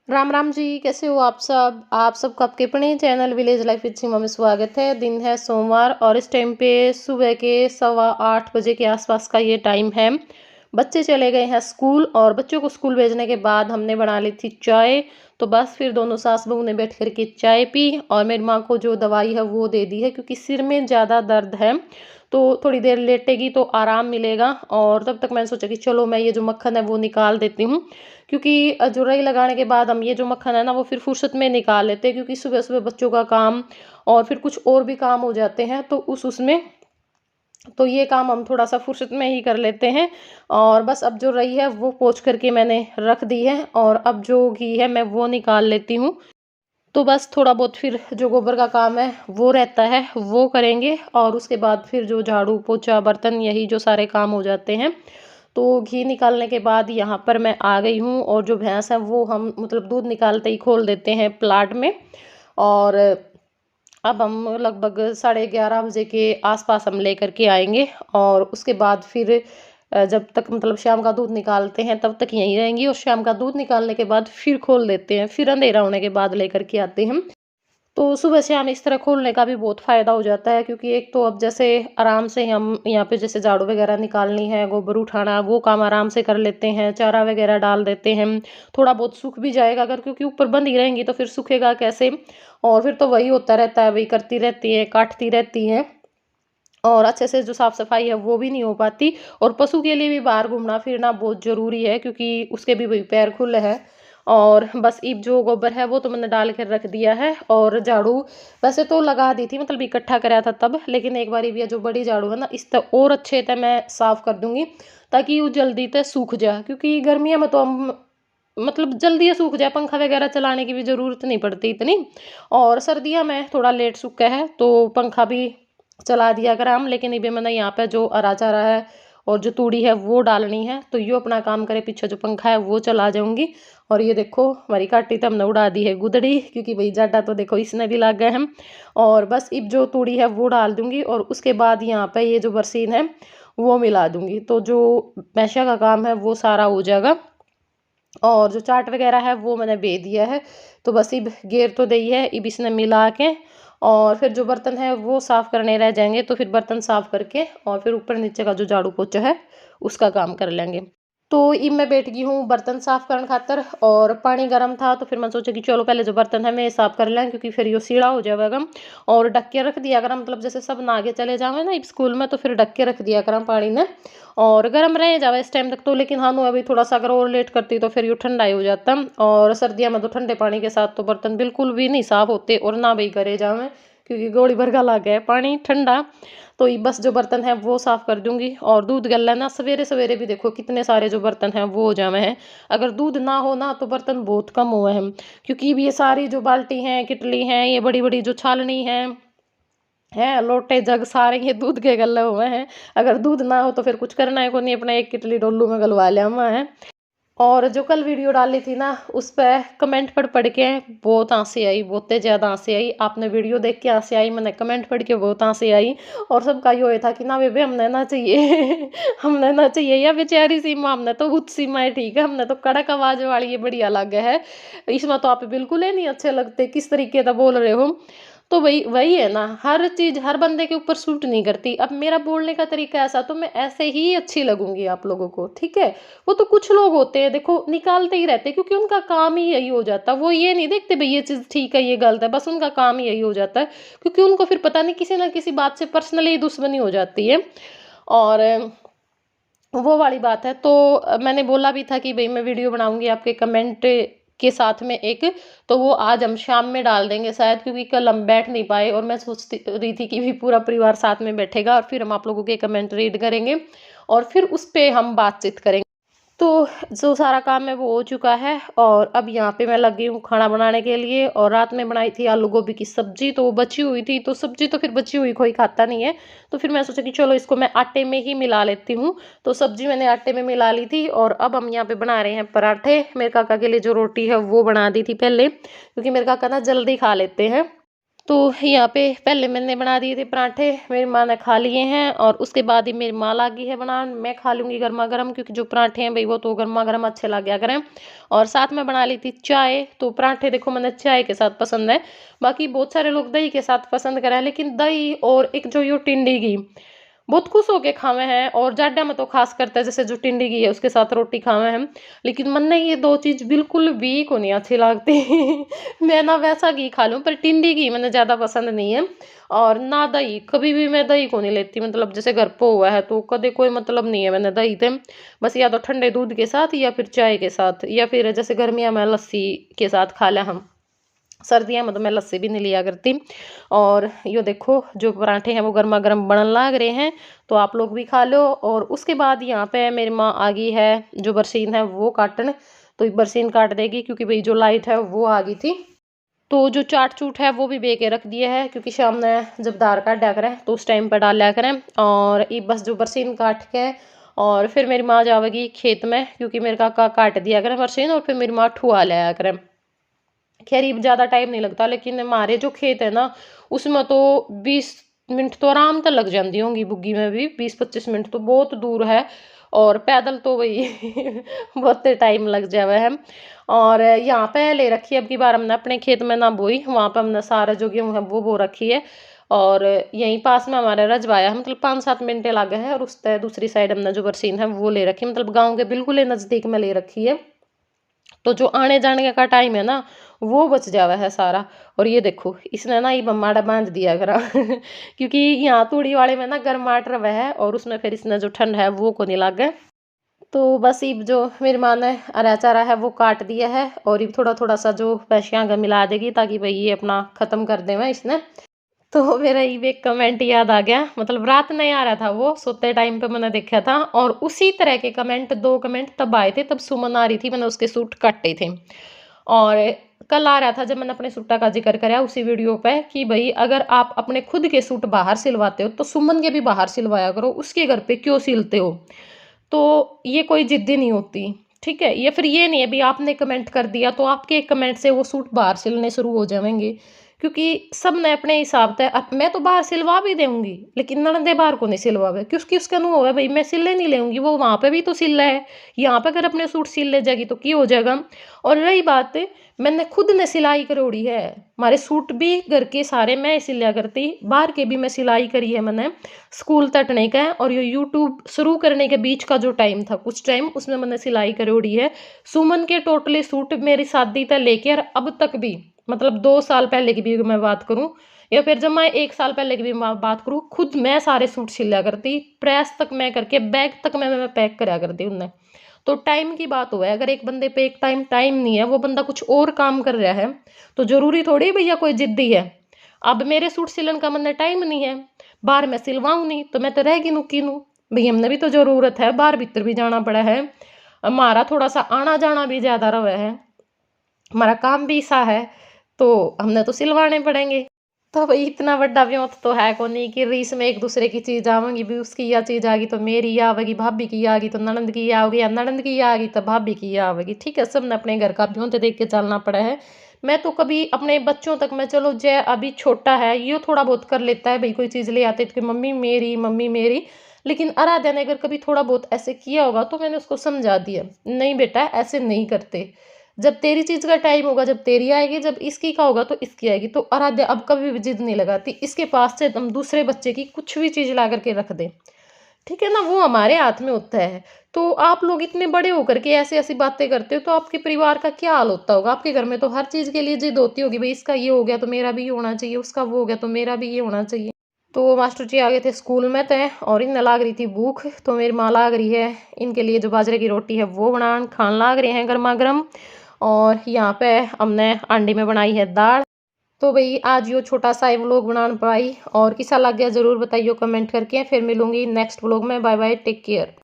राम राम जी, कैसे हो आप सबका आपके अपने चैनल विलेज लाइफ विद सीमा में स्वागत है। दिन है सोमवार और इस टाइम पे सुबह के 8:15 बजे के आसपास का ये टाइम है। बच्चे चले गए हैं स्कूल और बच्चों को स्कूल भेजने के बाद हमने बना ली थी चाय। तो बस फिर दोनों सास बहू ने बैठ कर के चाय पी और मेरी माँ को जो दवाई है वो दे दी है, क्योंकि सिर में ज़्यादा दर्द है। तो थोड़ी देर लेटेगी तो आराम मिलेगा। और तब तक मैंने सोचा कि चलो मैं ये जो मक्खन है वो निकाल देती हूँ, क्योंकि जुराई लगाने के बाद हम ये जो मक्खन है ना वो फिर फुर्सत में निकाल लेते हैं, क्योंकि सुबह सुबह बच्चों का काम और फिर कुछ और भी काम हो जाते हैं। तो उसमें तो ये काम हम थोड़ा सा फुर्सत में ही कर लेते हैं। और बस अब जो रही है वो पोंछ करके मैंने रख दी है और अब जो घी है मैं वो निकाल लेती हूँ। तो बस थोड़ा बहुत फिर जो गोबर का काम है वो रहता है वो करेंगे, और उसके बाद फिर जो झाड़ू पोछा बर्तन यही जो सारे काम हो जाते हैं। तो घी निकालने के बाद यहाँ पर मैं आ गई हूँ, और जो भैंस है वो हम मतलब दूध निकालते ही खोल देते हैं प्लाट में। और अब हम लगभग 11:30 बजे के आसपास हम लेकर के आएंगे, और उसके बाद फिर जब तक मतलब शाम का दूध निकालते हैं तब तक यहीं रहेंगी, और शाम का दूध निकालने के बाद फिर खोल देते हैं, फिर अंधेरा होने के बाद लेकर के आते हैं। तो सुबह से हम इस तरह खोलने का भी बहुत फ़ायदा हो जाता है, क्योंकि एक तो अब जैसे आराम से हम यहाँ पे जैसे झाड़ू वगैरह निकालनी है, गोबर उठाना, वो काम आराम से कर लेते हैं, चारा वगैरह डाल देते हैं। थोड़ा बहुत सूख भी जाएगा अगर, क्योंकि ऊपर बंधी रहेंगी तो फिर सूखेगा कैसे। और फिर तो वही होता रहता है, वही करती रहती है, काटती रहती हैं, और अच्छे से जो साफ़ सफाई है वो भी नहीं हो पाती। और पशु के लिए भी बाहर घूमना फिरना बहुत ज़रूरी है, क्योंकि उसके भी वही पैर खुले हैं। और बस ईब जो गोबर है वो तो मैंने डाल कर रख दिया है, और झाड़ू वैसे तो लगा दी थी, मतलब इकट्ठा कराया था तब, लेकिन एक बारी भी ये जो बड़ी झाड़ू है ना इस तक और अच्छे से मैं साफ़ कर दूंगी, ताकि वो जल्दी तक सूख जाए। क्योंकि गर्मियों में तो हम मतलब जल्दी ये सूख जाए, पंखा वगैरह चलाने की भी ज़रूरत नहीं पड़ती इतनी। और सर्दियों में थोड़ा लेट सूखा है तो पंखा भी चला दिया कराम, लेकिन इबे मैंने यहाँ पे जो अरा चारा है और जो तूड़ी है वो डालनी है, तो यो अपना काम करे, पीछे जो पंखा है वो चला जाऊंगी। और ये देखो हमारी काटी तो हमने उड़ा दी है गुदड़ी, क्योंकि भाई जाटा तो देखो इसने भी लग गए हम। और बस इब जो तूड़ी है वो डाल दूंगी, और उसके बाद यहाँ पे ये जो बरसीन है वो मिला दूंगी, तो जो मैशा का काम है वो सारा हो जाएगा। और जो चाट वगैरह है वो मैंने बे दिया है। तो बस इब गेर तो दी है, इब इसने मिला के और फिर जो बर्तन है वो साफ़ करने रह जाएंगे, तो फिर बर्तन साफ़ करके और फिर ऊपर नीचे का जो झाड़ू पोछा है उसका काम कर लेंगे। तो इब मैं बैठ गई हूँ बर्तन साफ़ करने खातर, और पानी गर्म था तो फिर मैं सोचा कि चलो पहले जो बर्तन है मैं साफ़ कर लें, क्योंकि फिर यो सीढ़ा हो जाएगा। और ढक के रख दिया करा, मतलब जैसे सब नहा के चले जावे ना इब स्कूल में, तो फिर ढक के रख दिया करा पानी ने, और गर्म रह जावे इस टाइम तक तो। लेकिन हाँ अभी थोड़ा सा अगर और लेट करती तो फिर यो ठंडा ही हो जाता। और सर्दियों में तो ठंडे पानी के साथ तो बर्तन बिल्कुल भी नहीं साफ़ होते, और ना भाई करे जावे, क्योंकि गोली भर का लग गया है पानी ठंडा। तो ये बस जो बर्तन है वो साफ़ कर दूंगी। और दूध गल ना सवेरे सवेरे भी देखो कितने सारे जो बर्तन हैं वो हो जावे हैं। अगर दूध ना हो ना तो बर्तन बहुत कम हुए हैं, क्योंकि ये सारी जो बाल्टी हैं किटली हैं, ये बड़ी बड़ी जो छालनी है लोटे जग सारे ये दूध के गले हुए हैं। अगर दूध ना हो तो फिर कुछ करना है को नहीं, अपना एक किटली डोलू में गलवा लिया हुआ है। और जो कल वीडियो डाली थी ना उस पर कमेंट पढ़ के बहुत हंसी आई, बहुत ज़्यादा हंसी आई। आपने वीडियो देख के हंसी आई, मैंने कमेंट पढ़ के बहुत हंसी आई। और सबका ये था कि ना बेबे हमने ना चाहिए हमने ना चाहिए या बेचारी सीमा, हमने तो उच्च सीमा है, ठीक है, हमने तो कड़क आवाज वाली ये बढ़िया अलग है, इसमें तो आप बिल्कुल ही नहीं अच्छे लगते, किस तरीके का बोल रहे हो। तो वही वही है ना, हर चीज़ हर बंदे के ऊपर सूट नहीं करती। अब मेरा बोलने का तरीका ऐसा, तो मैं ऐसे ही अच्छी लगूंगी आप लोगों को, ठीक है। वो तो कुछ लोग होते हैं देखो निकालते ही रहते हैं, क्योंकि उनका काम ही यही हो जाता है, वो ये नहीं देखते भाई ये चीज़ ठीक है ये गलत है, बस उनका काम ही यही हो जाता है। क्योंकि उनको फिर पता नहीं किसी ना किसी बात से पर्सनली दुश्मनी हो जाती है। और वो वाली बात है। तो मैंने बोला भी था कि भाई मैं वीडियो बनाऊंगी आपके कमेंट के साथ में एक, तो वो आज हम शाम में डाल देंगे शायद, क्योंकि कल हम बैठ नहीं पाए, और मैं सोचती रही थी कि भी पूरा परिवार साथ में बैठेगा और फिर हम आप लोगों के कमेंट रीड करेंगे और फिर उस पे हम बातचीत करेंगे। तो जो सारा काम है वो हो चुका है, और अब यहाँ पे मैं लगी हूँ खाना बनाने के लिए। और रात में बनाई थी आलू गोभी की सब्जी, तो वो बची हुई थी, तो सब्जी तो फिर बची हुई कोई खाता नहीं है। तो फिर मैं सोचा कि चलो इसको मैं आटे में ही मिला लेती हूँ। तो सब्जी मैंने आटे में मिला ली थी, और अब हम यहाँ पे बना रहे हैं पराठे। मेरे काका के लिए जो रोटी है वो बना दी थी पहले, क्योंकि मेरे काका ना जल्दी खा लेते हैं। तो यहाँ पे पहले मैंने बना दिए थे पराठे, मेरी माँ ने खा लिए हैं और उसके बाद ही मेरी माँ लगी है बनाने। मैं खा लूँगी गर्मा गर्म, क्योंकि जो पराठे हैं भाई वो तो गर्मा गर्म अच्छे लग गया करें। और साथ में बना ली थी चाय। तो पराठे देखो मैंने चाय के साथ पसंद है, बाकी बहुत सारे लोग दही के साथ पसंद करें, लेकिन दही और एक जो यो टिंडी की बहुत खुश होके खावे हैं। और जाड्या में तो खास करता है, जैसे जो टिंडी की है उसके साथ रोटी खावे हैं। लेकिन मन ने ये दो चीज बिल्कुल भी को नहीं अच्छी लगती। मैं ना वैसा घी खा लूं, पर टिंडी घी मैंने ज्यादा पसंद नहीं है। और ना दही, कभी भी मैं दही को नहीं लेती, मतलब जैसे घर पे हुआ है तो कभी कोई मतलब नहीं है मैंने दही थे। बस या तो ठंडे दूध के साथ या फिर चाय के साथ, या फिर जैसे गर्मियां में लस्सी के साथ खा लिया हम। सर्दियाँ में तो मैं लस्सी भी नहीं लिया करती। और यो देखो जो पराठे हैं वो गर्मा गर्म बनन लाग रहे हैं, तो आप लोग भी खा लो। और उसके बाद यहाँ पे मेरी माँ आ गई है जो बरसीन है वो काटने। तो बरसीन काट देगी, क्योंकि भाई जो लाइट है वो आ गई थी। तो जो चाट चूट है वो भी बे के रख दिया है, क्योंकि शाम में जब दार काट दिया करें तो उस टाइम पर डाल लिया करें। और ये बस जो बरसीन काट के और फिर मेरी माँ जाएगी खेत में, क्योंकि मेरे काका काट दिया करें बरसीन, और फिर मेरी माँ ठुआ ले आया करें। खैर ये ज़्यादा टाइम नहीं लगता, लेकिन हमारे जो खेत है ना उसमें तो 20 मिनट तो आराम से लग जाती होंगी, बुग्गी में भी 20-25 मिनट तो बहुत दूर है। और पैदल तो वही बहुत टाइम लग जावे है। और यहाँ पे ले रखी है अब की बार हमने अपने खेत में ना बोई, वहाँ पे हमने सारा जो गेहूँ है वो बो रखी है। और यहीं पास में हमारे रजवाया है, मतलब 5-7 मिनट लगे है। और उस दूसरी साइड हमने जो बरसीन है वो ले रखी है, मतलब गाँव के बिल्कुल ही नज़दीक में ले रखी है। तो जो आने जाने का टाइम है ना वो बच जावा है सारा। और ये देखो इसने ना ये बम्माड़ा बांध दिया करा क्योंकि यहाँ तूड़ी वाले में ना गर्माहट रवा है, और उसमें फिर इसने जो ठंड है वो को नहीं लागे। तो बस ये जो मेरी माँ ने अरा चारा है वो काट दिया है, और ये थोड़ा थोड़ा सा जो पैसियाँ मिला देगी, ताकि भाई ये अपना खत्म कर देवे इसने। तो मेरा ये एक कमेंट याद आ गया, मतलब रात नहीं आ रहा था वो, सोते टाइम पे मैंने देखा था। और उसी तरह के कमेंट 2 कमेंट तब आए थे, तब सुमन आ रही थी, मैंने उसके सूट काटे थे। और कल आ रहा था जब मैंने अपने सूटा का जिक्र कराया उसी वीडियो पे, कि भाई अगर आप अपने खुद के सूट बाहर सिलवाते हो तो सुमन के भी बाहर सिलवाया करो, उसके घर पे क्यों सिलते हो। तो ये कोई जिद्दी नहीं होती, ठीक है। या फिर ये नहीं है भी आपने कमेंट कर दिया तो आपके एक कमेंट से वो सूट बाहर सिलने शुरू हो जाएंगे, क्योंकि सब ने अपने हिसाब से। अब मैं तो बाहर सिलवा भी दूंगी, लेकिन ननदे बाहर को नहीं सिलवावे, क्योंकि उसका अनुभव है भाई मैं सिलने नहीं लेंगी, वो वहां पे भी तो सिल रहा है। यहाँ पे अगर अपने सूट सिल ले जाएगी तो क्या हो जाएगा। और रही बात, मैंने खुद ने सिलाई करोड़ी है, हमारे सूट भी घर के सारे मैं सिला करती, बाहर के भी मैं सिलाई करी है मैंने। स्कूल तटने का और ये यूट्यूब शुरू करने के बीच का जो टाइम था कुछ टाइम, उसमें मैंने सिलाई करोड़ी है। सुमन के टोटली सूट मेरी शादी तक लेकर अब तक भी, मतलब 2 साल पहले की भी मैं बात करूं, या फिर जब मैं 1 साल पहले की भी बात करूं, खुद मैं सारे सूट सिला करती, प्रेस तक मैं करके बैग तक मैं पैक करा करती उन्हें। तो टाइम की बात हुआ है, अगर एक बंदे पे एक टाइम नहीं है, वो बंदा कुछ और काम कर रहा है, तो जरूरी थोड़ी भैया कोई जिद्दी है। अब मेरे सूट सिलन का मन टाइम नहीं है, बाहर मैं सिलवाऊँ नहीं तो मैं तो रहेगी नु की नू। भाई हमने भी तो जरूरत है, बाहर भीतर भी जाना पड़ा है, हमारा थोड़ा सा आना जाना भी ज्यादा रहा है, हमारा काम भी सा है, तो हमने तो सिलवाने पड़ेंगे। तो भाई इतना बड़ा व्योत तो है को नहीं कि रीस में एक दूसरे की चीज आवेंगी, भी उसकी यह चीज आ गई तो मेरी आवेगी, भाभी की आ गई तो ननंद की आओगी, या ननंद की आ गई तो भाभी की आवेगी। ठीक है, सबने अपने घर का व्योत देख के चलना पड़ा है। मैं तो कभी अपने बच्चों तक मैं, चलो जय अभी छोटा है ये थोड़ा बहुत कर लेता है, भाई कोई चीज ले आते तो मम्मी मेरी। लेकिन आराध्या ने अगर कभी थोड़ा बहुत ऐसे किया होगा तो मैंने उसको समझा दिया, नहीं बेटा ऐसे नहीं करते, जब तेरी चीज का टाइम होगा जब तेरी आएगी, जब इसकी का होगा तो इसकी आएगी। तो आराध्या अब कभी भी जिद नहीं लगाती, इसके पास से हम दूसरे बच्चे की कुछ भी चीज ला करके रख दें, ठीक है ना, वो हमारे हाथ में होता है। तो आप लोग इतने बड़े होकर के ऐसी ऐसी बातें करते हो, तो आपके परिवार का क्या हाल होता होगा। आपके घर में तो हर चीज के लिए जिद होती होगी, भाई इसका ये हो गया तो मेरा भी ये होना चाहिए, उसका वो हो गया तो मेरा भी ये होना चाहिए। तो मास्टर जी आ गए थे स्कूल में तय, और इन्हें लाग रही थी भूख, तो मेरी माँ लाग रही है इनके लिए जो बाजरे की रोटी है वो बनान खान लाग रहे हैं गर्मा गर्म। और यहाँ पे हमने अंडे में बनाई है दाल। तो भाई आज यो छोटा सा व्लॉग बनाना पाई, और किसा लग गया जरूर बताइए कमेंट करके। फिर मिलूंगी नेक्स्ट व्लॉग में, बाय बाय, टेक केयर।